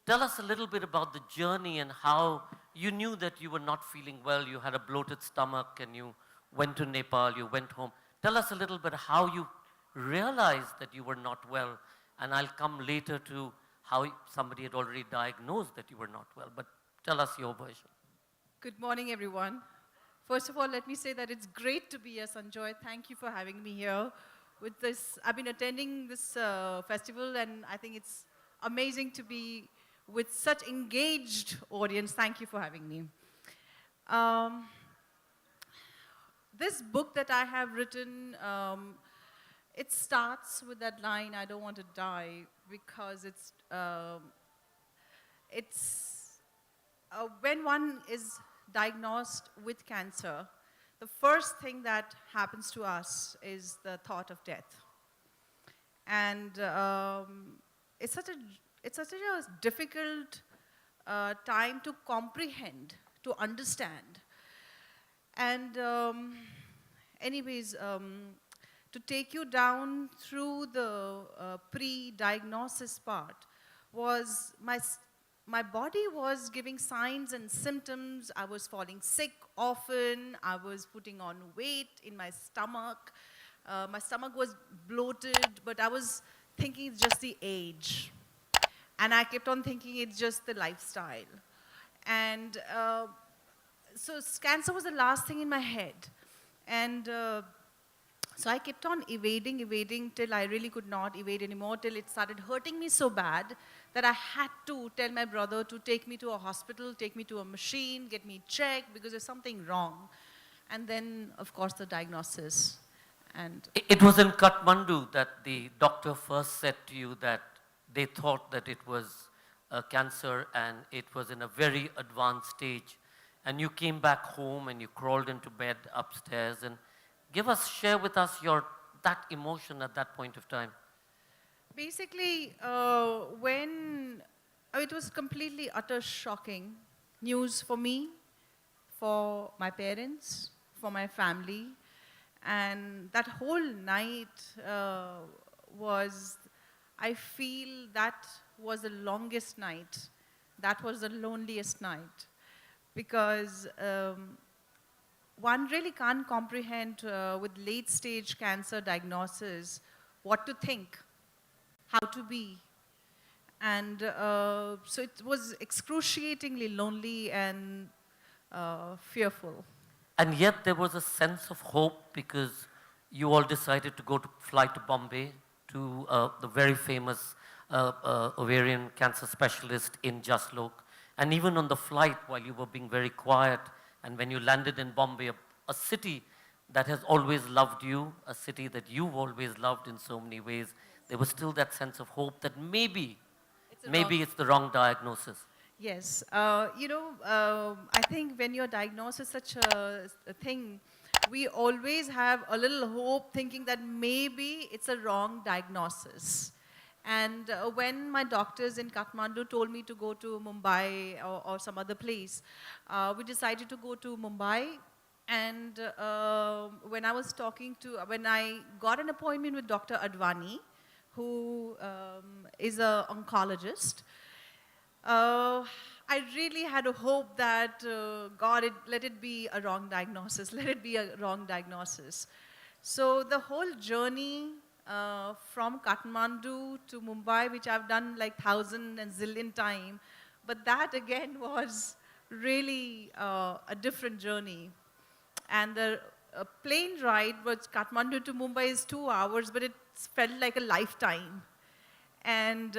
Tell us a little bit about the journey and how you knew that you were not feeling well, you had a bloated stomach and you went to Nepal, you went home. Tell us a little bit how you realized that you were not well, and I'll come later to how somebody had already diagnosed that you were not well, but tell us your version. Good morning, everyone. First of all, let me say that it's great to be here, Sanjoy. Thank you for having me here. With this, I've been attending this festival, and I think it's amazing to be with such engaged audience. Thank you for having me. Um, this book that I have written, it starts with that line, "I don't want to die," because it's when one is diagnosed with cancer, the first thing that happens to us is the thought of death. And it's such a difficult time to comprehend, to understand. And anyways, to take you down through the pre-diagnosis part was my body was giving signs and symptoms. I was falling sick often. I was putting on weight in my stomach. My stomach was bloated, but I was thinking it's just the age. And I kept on thinking it's just the lifestyle. And so cancer was the last thing in my head. And so I kept on evading till I really could not evade anymore, till it started hurting me so bad that I had to tell my brother to take me to a hospital, take me to a machine, get me checked because there's something wrong. And then, of course, the diagnosis. And it was in Kathmandu that the doctor first said to you that they thought that it was cancer and it was in a very advanced stage. And you came back home and you crawled into bed upstairs, and share with us that emotion at that point of time. Basically, it was completely utter shocking news for me, for my parents, for my family. And that whole night I feel that was the longest night. That was the loneliest night. Because one really can't comprehend with late stage cancer diagnosis what to think, how to be. And so it was excruciatingly lonely and fearful. And yet there was a sense of hope because you all decided to fly to Bombay to the very famous ovarian cancer specialist in Jaslok. And even on the flight, while you were being very quiet, and when you landed in Bombay, a city that has always loved you, a city that you've always loved in so many ways, there was still that sense of hope that maybe it's the wrong diagnosis. Yes. I think when you're diagnosed with such a thing, we always have a little hope thinking that maybe it's a wrong diagnosis. And when my doctors in Kathmandu told me to go to Mumbai or some other place, we decided to go to Mumbai. And when I got an appointment with Dr. Advani, who is an oncologist, I really had a hope that, let it be a wrong diagnosis, let it be a wrong diagnosis. So the whole journey from Kathmandu to Mumbai, which I've done like 1,000 and zillion times, but that again was really a different journey. And the plane ride was Kathmandu to Mumbai is 2 hours, but it felt like a lifetime. And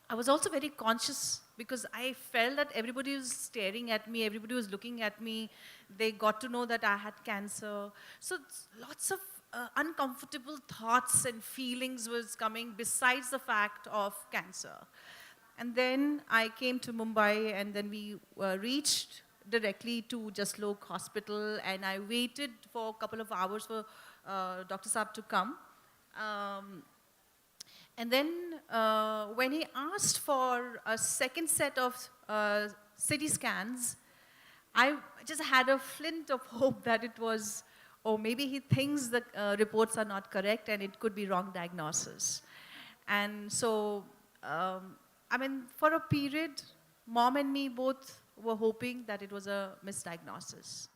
I was also very conscious because I felt that everybody was staring at me, everybody was looking at me. They got to know that I had cancer. So lots of uncomfortable thoughts and feelings was coming besides the fact of cancer. And then I came to Mumbai, and then we reached directly to Jaslok Hospital, and I waited for a couple of hours for Dr. Saab to come. And then when he asked for a second set of CT scans, I just had a flint of hope that it was, or maybe he thinks the reports are not correct and it could be wrong diagnosis. And so I mean, for a period, mom and me both were hoping that it was a misdiagnosis.